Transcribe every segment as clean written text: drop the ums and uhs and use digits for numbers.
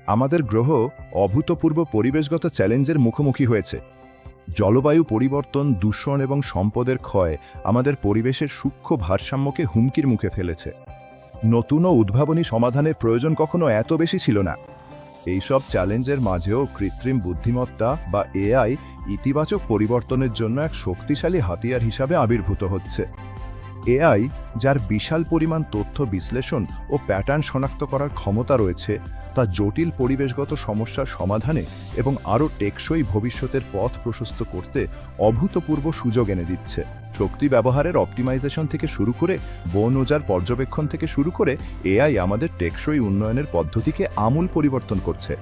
আমাদের গ্রহ অভূতপূর্ব পরিবেশগত চ্যালেঞ্জের মুখোমুখি হয়েছে। জলবায়ু পরিবর্তন, দূষণ এবং সম্পদের ক্ষয় আমাদের পরিবেশের সূক্ষ্ম ভারসাম্যকে হুমকির মুখে ফেলেছে। নতুন ও উদ্ভাবনী সমাধানের প্রয়োজন কখনো এত বেশি ছিল না। এইসব চ্যালেঞ্জের মাঝেও কৃত্রিম বুদ্ধিমত্তা বা এআই ইতিবাচক পরিবর্তনের জন্য এক শক্তিশালী হাতিয়ার হিসাবে আবির্ভূত হচ্ছে। এআই, যার বিশাল পরিমাণ তথ্য বিশ্লেষণ ও প্যাটার্ন শনাক্ত করার ক্ষমতা রয়েছে, তা জটিল পরিবেশগত সমস্যার সমাধানে এবং আরও টেকসই ভবিষ্যতের পথ প্রশস্ত করতে অভূতপূর্ব সুযোগ এনে দিচ্ছে। শক্তি ব্যবহারের অপটিমাইজেশন থেকে শুরু করে বন ওজার পর্যবেক্ষণ থেকে শুরু করে এআই আমাদের টেকসই উন্নয়নের পদ্ধতিকে আমূল পরিবর্তন করছে।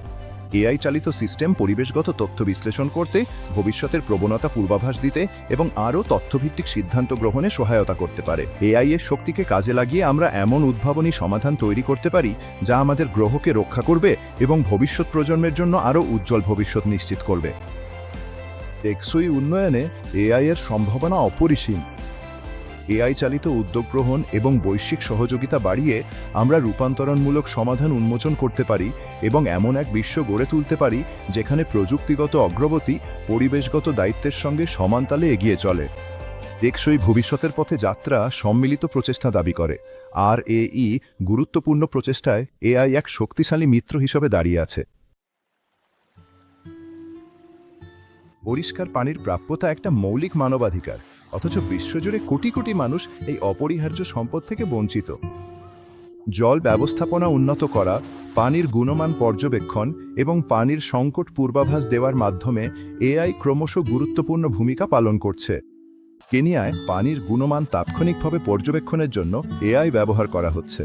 এআই চালিত সিস্টেম পরিবেশগত তথ্য বিশ্লেষণ করতে, ভবিষ্যতের প্রবণতা পূর্বাভাস দিতে এবং আরও তথ্যভিত্তিক সিদ্ধান্ত গ্রহণে সহায়তা করতে পারে। এআই এর শক্তিকে কাজে লাগিয়ে আমরা এমন উদ্ভাবনী সমাধান তৈরি করতে পারি যা আমাদের গ্রহকে রক্ষা করবে এবং ভবিষ্যৎ প্রজন্মের জন্য আরও উজ্জ্বল ভবিষ্যৎ নিশ্চিত করবে। টেকসই উন্নয়নে এআই এর সম্ভাবনা অপরিসীম। এআই চালিত উদ্যোগ গ্রহণ এবং বৈশ্বিক সহযোগিতা বাড়িয়ে আমরা রূপান্তরণমূলক সমাধান উন্মোচন করতে পারি এবং এমন এক বিশ্ব গড়ে তুলতে পারি যেখানে প্রযুক্তিগত অগ্রগতি পরিবেশগত দায়িত্বের সঙ্গে সমানতালে এগিয়ে চলে। টেকসই ভবিষ্যতের পথে যাত্রা সম্মিলিত প্রচেষ্টা দাবি করে। আর এই গুরুত্বপূর্ণ প্রচেষ্টায় এআই এক শক্তিশালী মিত্র হিসেবে দাঁড়িয়ে আছে। পরিষ্কার পানির প্রাপ্যতা একটা মৌলিক মানবাধিকার, অথচ বিশ্বজুড়ে কোটি কোটি মানুষ এই অপরিহার্য সম্পদ থেকে বঞ্চিত। জল ব্যবস্থাপনা উন্নত করা, পানির গুণমান পর্যবেক্ষণ এবং পানির সংকট পূর্বাভাস দেওয়ার মাধ্যমে এআই ক্রমশ গুরুত্বপূর্ণ ভূমিকা পালন করছে। কেনিয়ায় পানির গুণমান তাৎক্ষণিকভাবে পর্যবেক্ষণের জন্য এআই ব্যবহার করা হচ্ছে।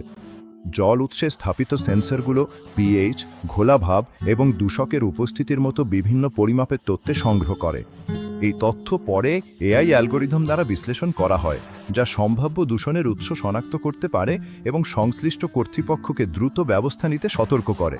জল উৎসে স্থাপিত সেন্সরগুলো পিএইচ, ঘোলাভাব এবং দূষকের উপস্থিতির মতো বিভিন্ন পরিমাপের তথ্য সংগ্রহ করে। এই তথ্য পরে এআই অ্যালগোরিদম দ্বারা বিশ্লেষণ করা হয়, যা সম্ভাব্য দূষণের উৎস শনাক্ত করতে পারে এবং সংশ্লিষ্ট কর্তৃপক্ষকে দ্রুত ব্যবস্থা নিতে সতর্ক করে।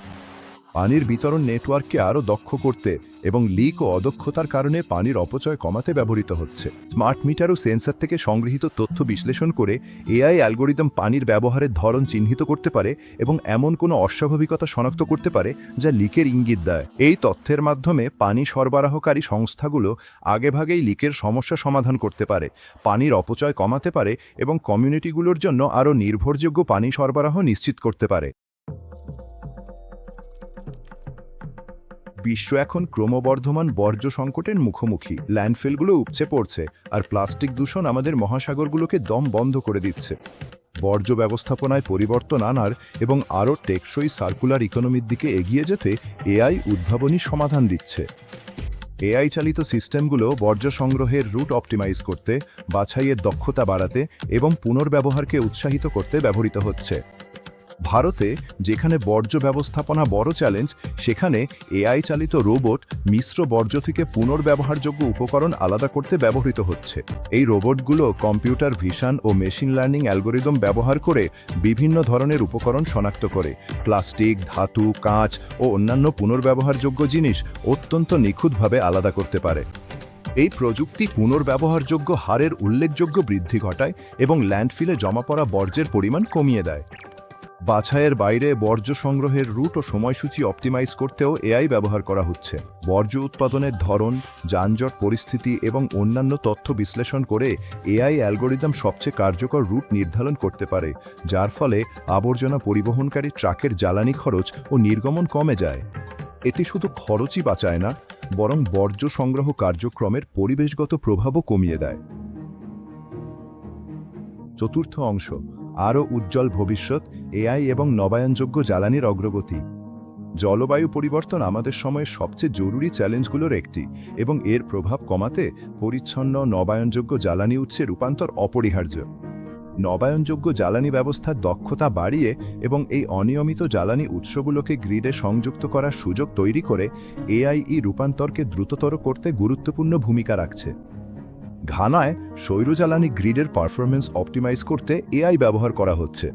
পানির বিতরণ নেটওয়ার্ককে আরও দক্ষ করতে এবং লিক ও অদক্ষতার কারণে পানির অপচয় কমাতে ব্যবহৃত হচ্ছে। স্মার্ট মিটার ও সেন্সর থেকে সংগৃহীত তথ্য বিশ্লেষণ করে এআই অ্যালগোরিদম পানির ব্যবহারের ধরন চিহ্নিত করতে পারে এবং এমন কোনো অস্বাভাবিকতা শনাক্ত করতে পারে যা লিকের ইঙ্গিত দেয়। এই তথ্যের মাধ্যমে পানি সরবরাহকারী সংস্থাগুলো আগেভাগেই লিকের সমস্যা সমাধান করতে পারে, পানির অপচয় কমাতে পারে এবং কমিউনিটিগুলোর জন্য আরও নির্ভরযোগ্য পানি সরবরাহ নিশ্চিত করতে পারে। বিশ্ব এখন ক্রমবর্ধমান বর্জ্য সংকটের মুখোমুখি। ল্যান্ডফিলগুলো উপচে পড়ছে আর প্লাস্টিক দূষণ আমাদের মহাসাগরগুলোকে দম বন্ধ করে দিচ্ছে। বর্জ্য ব্যবস্থাপনায় পরিবর্তন আনার এবং আরও টেকসই সার্কুলার ইকোনমির দিকে এগিয়ে যেতে এআই উদ্ভাবনী সমাধান দিচ্ছে। এআই চালিত সিস্টেমগুলো বর্জ্য সংগ্রহের রুট অপটিমাইজ করতে, বাছাইয়ের দক্ষতা বাড়াতে এবং পুনর্ব্যবহারকে উৎসাহিত করতে ব্যবহৃত হচ্ছে। ভারতে, যেখানে বর্জ্য ব্যবস্থাপনা বড় চ্যালেঞ্জ, সেখানে এআই চালিত রোবট মিশ্র বর্জ্য থেকে পুনর্ব্যবহারযোগ্য উপকরণ আলাদা করতে ব্যবহৃত হচ্ছে। এই রোবটগুলো কম্পিউটার ভিশন ও মেশিন লার্নিং অ্যালগোরিদম ব্যবহার করে বিভিন্ন ধরনের উপকরণ শনাক্ত করে প্লাস্টিক, ধাতু, কাঁচ ও অন্যান্য পুনর্ব্যবহারযোগ্য জিনিস অত্যন্ত নিখুঁতভাবে আলাদা করতে পারে। এই প্রযুক্তি পুনর্ব্যবহারযোগ্য হারের উল্লেখযোগ্য বৃদ্ধি ঘটায় এবং ল্যান্ডফিলে জমা পড়া বর্জ্যের পরিমাণ কমিয়ে দেয়। বাছাইয়ের বাইরে বর্জ্য সংগ্রহের রুট ও সময়সূচি অপটিমাইজ করতেও এআই ব্যবহার করা হচ্ছে। বর্জ্য উৎপাদনের ধরন, যানজট পরিস্থিতি এবং অন্যান্য তথ্য বিশ্লেষণ করে এআই অ্যালগোরিদম সবচেয়ে কার্যকর রুট নির্ধারণ করতে পারে, যার ফলে আবর্জনা পরিবহনকারী ট্রাকের জ্বালানি খরচ ও নির্গমন কমে যায়। এটি শুধু খরচই বাঁচায় না, বরং বর্জ্য সংগ্রহ কার্যক্রমের পরিবেশগত প্রভাবও কমিয়ে দেয়। চতুর্থ অংশ, আরও উজ্জ্বল ভবিষ্যৎ, এআই এবং নবায়নযোগ্য জ্বালানির অগ্রগতি। জলবায়ু পরিবর্তন আমাদের সময়ের সবচেয়ে জরুরি চ্যালেঞ্জগুলোর একটি এবং এর প্রভাব কমাতে পরিচ্ছন্ন নবায়নযোগ্য জ্বালানি উৎসে রূপান্তর অপরিহার্য। নবায়নযোগ্য জ্বালানি ব্যবস্থার দক্ষতা বাড়িয়ে এবং এই অনিয়মিত জ্বালানি উৎসগুলোকে গ্রিডে সংযুক্ত করার সুযোগ তৈরি করে এআই রূপান্তরকে দ্রুততর করতে গুরুত্বপূর্ণ ভূমিকা রাখছে। ঘানায় সৌরজ্বালানি গ্রিডের পারফরমেন্স অপটিমাইজ করতে এআই ব্যবহার করা হচ্ছে।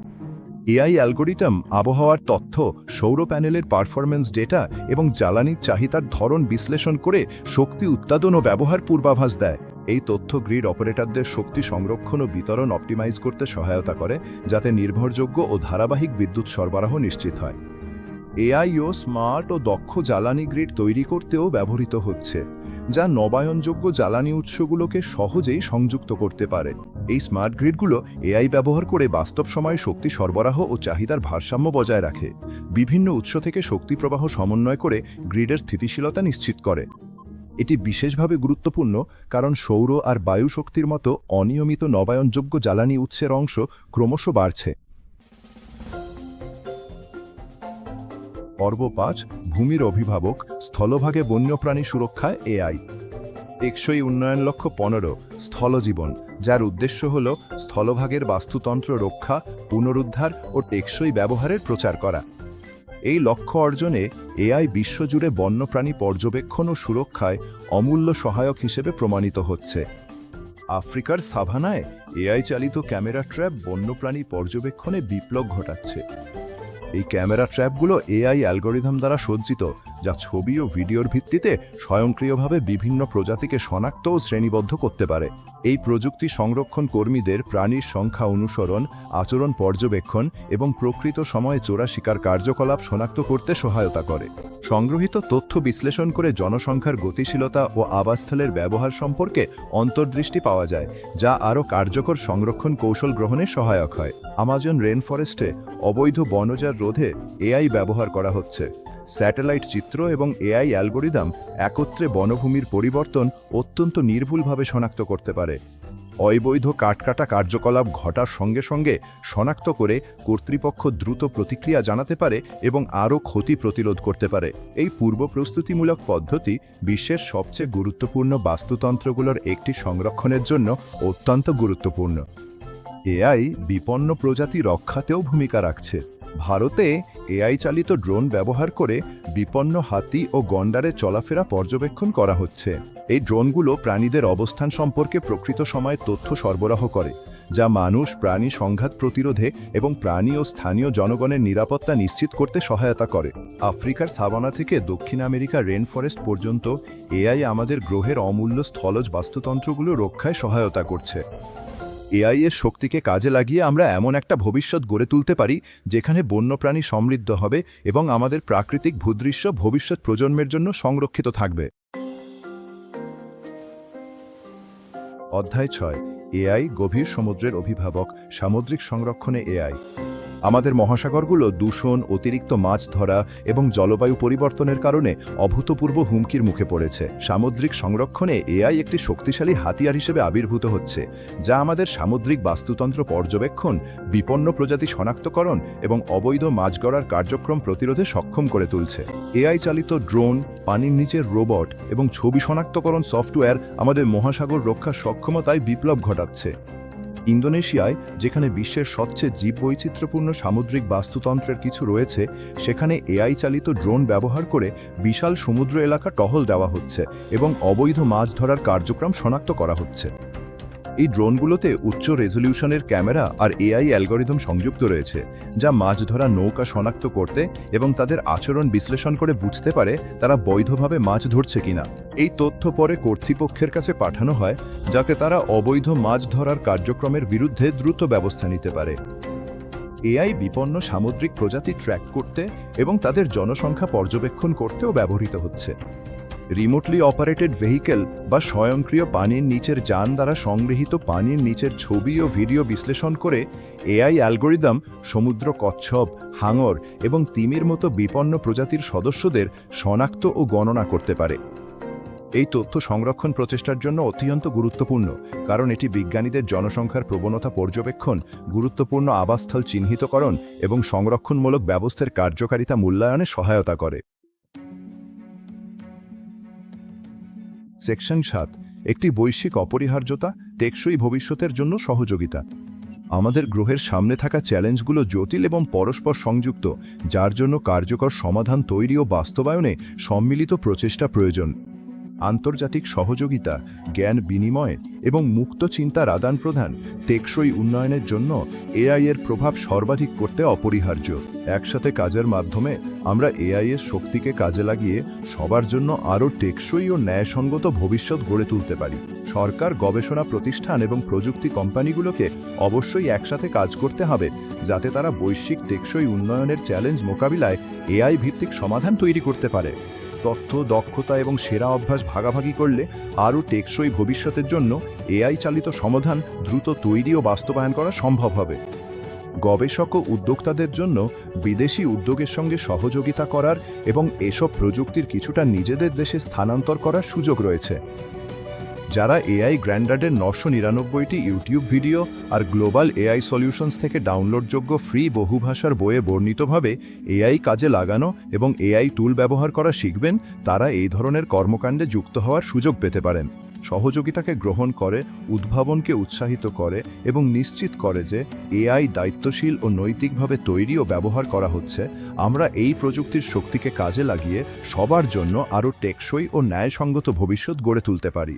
এআই অ্যালগোরিদম আবহাওয়ার তথ্য, সৌর প্যানেলের পারফরমেন্স ডেটা এবং জ্বালানির চাহিদার ধরন বিশ্লেষণ করে শক্তি উৎপাদন ও ব্যবহার পূর্বাভাস দেয়। এই তথ্য গ্রিড অপারেটরদের শক্তি সংরক্ষণ ও বিতরণ অপটিমাইজ করতে সহায়তা করে, যাতে নির্ভরযোগ্য ও ধারাবাহিক বিদ্যুৎ সরবরাহ নিশ্চিত হয়। এআইও স্মার্ট ও দক্ষ জ্বালানি গ্রিড তৈরি করতেও ব্যবহৃত হচ্ছে, যা নবায়নযোগ্য জ্বালানি উৎসগুলোকে সহজেই সংযুক্ত করতে পারে। এই স্মার্ট গ্রিডগুলো এআই ব্যবহার করে বাস্তব সময়ে শক্তি সরবরাহ ও চাহিদার ভারসাম্য বজায় রাখে। বিভিন্ন উৎস থেকে শক্তি প্রবাহ সমন্বয় করে গ্রিডের স্থিতিশীলতা নিশ্চিত করে। এটি বিশেষভাবে গুরুত্বপূর্ণ কারণ সৌর আর বায়ু শক্তির মতো অনিয়মিত নবায়নযোগ্য জ্বালানি উৎসের অংশ ক্রমশ বাড়ছে। পর্ব ৫, ভূমির অভিভাবক, স্থলভাগে বন্যপ্রাণী সুরক্ষায় এআই। টেকসই উন্নয়ন লক্ষ্য ১৫, স্থলজীবন, যার উদ্দেশ্য হল স্থলভাগের বাস্তুতন্ত্র রক্ষা, পুনরুদ্ধার ও টেকসই ব্যবহারের প্রচার করা। এই লক্ষ্য অর্জনে এআই বিশ্বজুড়ে বন্যপ্রাণী পর্যবেক্ষণ ও সুরক্ষায় অমূল্য সহায়ক হিসেবে প্রমাণিত হচ্ছে। আফ্রিকার সাভানায় এআই চালিত ক্যামেরা ট্র্যাপ বন্যপ্রাণী পর্যবেক্ষণে বিপ্লব ঘটাচ্ছে। এই ক্যামেরা ট্র্যাপগুলো এআই অ্যালগরিদম দ্বারা সজ্জিত, যা ছবি ও ভিডিওর ভিত্তিতে স্বয়ংক্রিয়ভাবে বিভিন্ন প্রজাতিকে শনাক্ত ও শ্রেণীবদ্ধ করতে পারে। এই প্রযুক্তি সংরক্ষণ কর্মীদের প্রাণীর সংখ্যা অনুসরণ, আচরণ পর্যবেক্ষণ এবং প্রকৃত সময়ে চোরা শিকার কার্যকলাপ শনাক্ত করতে সহায়তা করে। সংগৃহীত তথ্য বিশ্লেষণ করে জনসংখ্যার গতিশীলতা ও আবাসস্থলের ব্যবহার সম্পর্কে অন্তর্দৃষ্টি পাওয়া যায়, যা আরও কার্যকর সংরক্ষণ কৌশল গ্রহণে সহায়ক হয়। আমাজন রেন ফরেস্টে অবৈধ বনজার রোধে এআই ব্যবহার করা হচ্ছে। স্যাটেলাইট চিত্র এবং এআই অ্যালগরিদম একত্রে বনভূমির পরিবর্তন অত্যন্ত নির্ভুলভাবে শনাক্ত করতে পারে। অবৈধ কাঠকাটা কার্যকলাপ ঘটার সঙ্গে সঙ্গে শনাক্ত করে কর্তৃপক্ষ দ্রুত প্রতিক্রিয়া জানাতে পারে এবং আরও ক্ষতি প্রতিরোধ করতে পারে। এই পূর্ব প্রস্তুতিমূলক পদ্ধতি বিশ্বের সবচেয়ে গুরুত্বপূর্ণ বাস্তুতন্ত্রগুলোর একটি সংরক্ষণের জন্য অত্যন্ত গুরুত্বপূর্ণ। এআই বিপন্ন প্রজাতি রক্ষাতেও ভূমিকা রাখছে। ভারতে এআই চালিত ড্রোন ব্যবহার করে বিপন্ন হাতি ও গন্ডারের চলাফেরা পর্যবেক্ষণ করা হচ্ছে। এই ড্রোনগুলো প্রাণীদের অবস্থান সম্পর্কে প্রকৃত সময়ে তথ্য সরবরাহ করে, যা মানুষ প্রাণী সংঘাত প্রতিরোধে এবং প্রাণী ও স্থানীয় জনগণের নিরাপত্তা নিশ্চিত করতে সহায়তা করে। আফ্রিকার সাভানা থেকে দক্ষিণ আমেরিকার রেন ফরেস্ট পর্যন্ত এআই আমাদের গ্রহের অমূল্য স্থলজ বাস্তুতন্ত্রগুলো রক্ষায় সহায়তা করছে। এআই এর শক্তিকে কাজে লাগিয়ে আমরা এমন একটা ভবিষ্যৎ গড়ে তুলতে পারি যেখানে বন্যপ্রাণী সমৃদ্ধ হবে এবং আমাদের প্রাকৃতিক ভূদৃশ্য ভবিষ্যৎ প্রজন্মের জন্য সংরক্ষিত থাকবে। অধ্যায় ৬, এআই গভীর সমুদ্রের অভিভাবক, সামুদ্রিক সংরক্ষণে এআই। আমাদের মহাসাগরগুলো দূষণ, অতিরিক্ত মাছ ধরা এবং জলবায়ু পরিবর্তনের কারণে অভূতপূর্ব হুমকির মুখে পড়েছে। সামুদ্রিক সংরক্ষণে এআই একটি শক্তিশালী হাতিয়ার হিসেবে আবির্ভূত হচ্ছে, যা আমাদের সামুদ্রিক বাস্তুতন্ত্র পর্যবেক্ষণ, বিপন্ন প্রজাতি শনাক্তকরণ এবং অবৈধ মাছ ধরার কার্যক্রম প্রতিরোধে সক্ষম করে তুলছে। এআই চালিত ড্রোন, পানির নিচের রোবট এবং ছবি শনাক্তকরণ সফটওয়্যার আমাদের মহাসাগর রক্ষার সক্ষমতায় বিপ্লব ঘটাচ্ছে। ইন্দোনেশিয়ায়, যেখানে বিশ্বের সবচেয়ে জীববৈচিত্র্যপূর্ণ সামুদ্রিক বাস্তুতন্ত্রের কিছু রয়েছে, সেখানে এআই চালিত ড্রোন ব্যবহার করে বিশাল সমুদ্র এলাকা টহল দেওয়া হচ্ছে এবং অবৈধ মাছ ধরার কার্যক্রম শনাক্ত করা হচ্ছে। এই ড্রোনগুলোতে উচ্চ রেজলিউশনের ক্যামেরা আর এআই অ্যালগরিদম সংযুক্ত রয়েছে, যা মাছ ধরা নৌকা শনাক্ত করতে এবং তাদের আচরণ বিশ্লেষণ করে বুঝতে পারে তারা বৈধভাবে মাছ ধরছে কিনা। এই তথ্য পরে কর্তৃপক্ষের কাছে পাঠানো হয়, যাতে তারা অবৈধ মাছ ধরার কার্যক্রমের বিরুদ্ধে দ্রুত ব্যবস্থা নিতে পারে। এআই বিপন্ন সামুদ্রিক প্রজাতি ট্র্যাক করতে এবং তাদের জনসংখ্যা পর্যবেক্ষণ করতেও ব্যবহৃত হচ্ছে। রিমোটলি অপারেটেড ভেহিকেল বা স্বয়ংক্রিয় পানির নিচের যান দ্বারা সংগৃহীত পানির নিচের ছবি ও ভিডিও বিশ্লেষণ করে এআই অ্যালগরিদম সমুদ্র কচ্ছপ, হাঙর এবং তিমির মতো বিপন্ন প্রজাতির সদস্যদের শনাক্ত ও গণনা করতে পারে। এই তথ্য সংরক্ষণ প্রচেষ্টার জন্য অত্যন্ত গুরুত্বপূর্ণ, কারণ এটি বিজ্ঞানীদের জনসংখ্যার প্রবণতা পর্যবেক্ষণ, গুরুত্বপূর্ণ আবাসস্থল চিহ্নিতকরণ এবং সংরক্ষণমূলক ব্যবস্থার কার্যকারিতা মূল্যায়নে সহায়তা করে। সেকশন ৭, একটি বৈশ্বিক অপরিহার্যতা, টেকসই ভবিষ্যতের জন্য সহযোগিতা। আমাদের গ্রহের সামনে থাকা চ্যালেঞ্জগুলো জটিল এবং পরস্পর সংযুক্ত, যার জন্য কার্যকর সমাধান তৈরি ও বাস্তবায়নে সম্মিলিত প্রচেষ্টা প্রয়োজন। আন্তর্জাতিক সহযোগিতা, জ্ঞান বিনিময় এবং মুক্ত চিন্তার আদান প্রদান টেকসই উন্নয়নের জন্য এআই এর প্রভাব সর্বাধিক করতে অপরিহার্য। একসাথে কাজের মাধ্যমে আমরা এআই এর শক্তিকে কাজে লাগিয়ে সবার জন্য আরও টেকসই ও ন্যায়সঙ্গত ভবিষ্যৎ গড়ে তুলতে পারি। সরকার, গবেষণা প্রতিষ্ঠান এবং প্রযুক্তি কোম্পানিগুলোকে অবশ্যই একসাথে কাজ করতে হবে, যাতে তারা বৈশ্বিক টেকসই উন্নয়নের চ্যালেঞ্জ মোকাবিলায় এআই ভিত্তিক সমাধান তৈরি করতে পারে। তথ্য, দক্ষতা এবং সেরা অভ্যাস ভাগাভাগি করলে আরও টেকসই ভবিষ্যতের জন্য এআই চালিত সমাধান দ্রুত তৈরি ও বাস্তবায়ন করা সম্ভব হবে। গবেষক ও উদ্যোক্তাদের জন্য বিদেশি উদ্যোগের সঙ্গে সহযোগিতা করার এবং এসব প্রযুক্তির কিছুটা নিজেদের দেশে স্থানান্তর করার সুযোগ রয়েছে। যারা এআই গ্র্যান্ডাডের 999টি ইউটিউব ভিডিও আর গ্লোবাল এআই সলিউশনস থেকে ডাউনলোডযোগ্য ফ্রি বহুভাষার বইয়ে বর্ণিতভাবে এআই কাজে লাগানো এবং এআই টুল ব্যবহার করা শিখবেন, তারা এই ধরনের কর্মকাণ্ডে যুক্ত হওয়ার সুযোগ পেতে পারেন। সহযোগিতাকে গ্রহণ করে, উদ্ভাবনকে উৎসাহিত করে এবং নিশ্চিত করে যে এআই দায়িত্বশীল ও নৈতিকভাবে তৈরি ও ব্যবহার করা হচ্ছে। আমরা এই প্রযুক্তির শক্তিকে কাজে লাগিয়ে সবার জন্য আরও টেকসই ও ন্যায়সঙ্গত ভবিষ্যৎ গড়ে তুলতে পারি।